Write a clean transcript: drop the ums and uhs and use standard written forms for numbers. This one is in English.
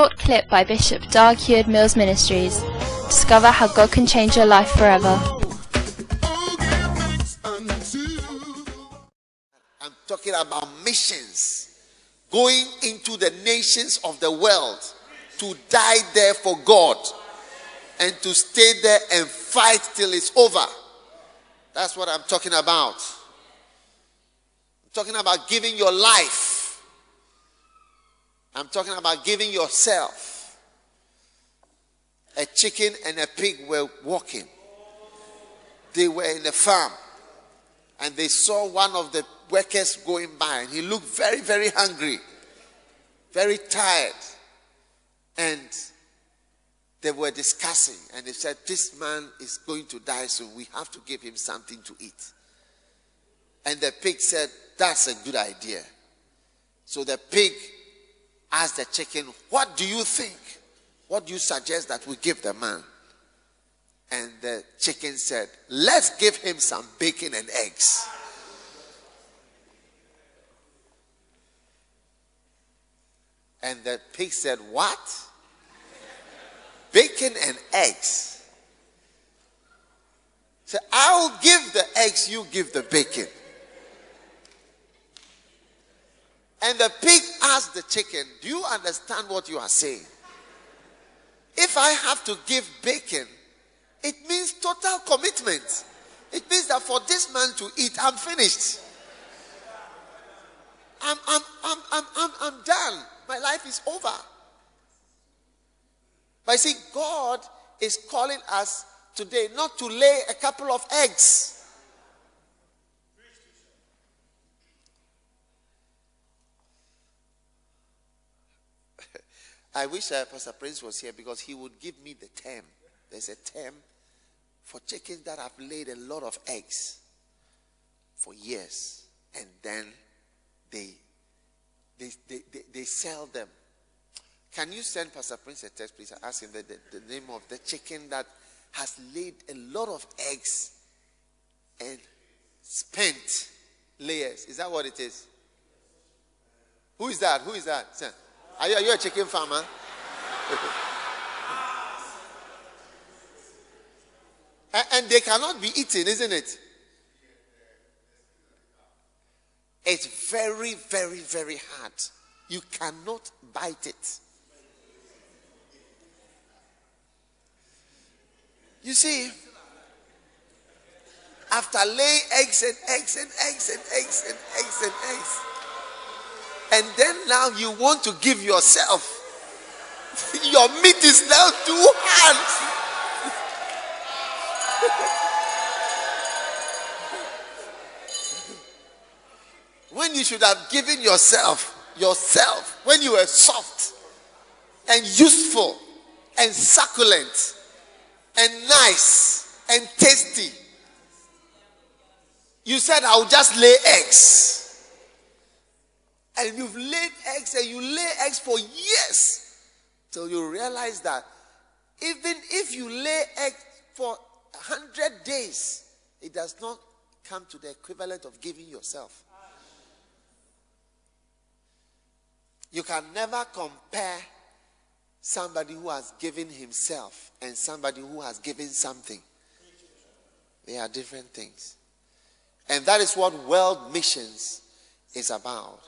short clip by Bishop Doug Heward-Mills Ministries. Discover how God can change your life forever. I'm talking about missions. Going into the nations of the world to die there for God and to stay there and fight till it's over. That's what I'm talking about. I'm talking about giving your life. I'm talking about giving yourself. A chicken and a pig were walking. They were in a farm. And they saw one of the workers going by. And he looked very, very hungry. Very tired. And they were discussing. And they said, this man is going to die soon. We have to give him something to eat. And the pig said, that's a good idea. So the pig asked the chicken, what do you think? What do you suggest that we give the man? And the chicken said, let's give him some bacon and eggs. And the pig said, what? Bacon and eggs. So I'll give the eggs, you give the bacon. And the pig asked the chicken, do you understand what you are saying? If I have to give bacon, it means total commitment. It means that for this man to eat, I'm finished. I'm done. My life is over. But you see, God is calling us today not to lay a couple of eggs. I wish Pastor Prince was here because he would give me the term. There's a term for chickens that have laid a lot of eggs for years, and then they sell them. Can you send Pastor Prince a text, please? I ask him the name of the chicken that has laid a lot of eggs and spent layers. Is that what it is? Who is that? Who is that? Are you a chicken farmer? And they cannot be eaten, isn't it? It's very, very, very hard. You cannot bite it. You see, after laying eggs and eggs and eggs and eggs and eggs and eggs, and then now you want to give yourself, your meat is now too hard. When you should have given yourself, when you were soft and useful and succulent and nice and tasty. You said, I'll just lay eggs. And you've laid eggs and you lay eggs for years till you realize that even if you lay eggs for 100 days, it does not come to the equivalent of giving yourself. You can never compare somebody who has given himself and somebody who has given something. They are different things. And that is what world missions is about.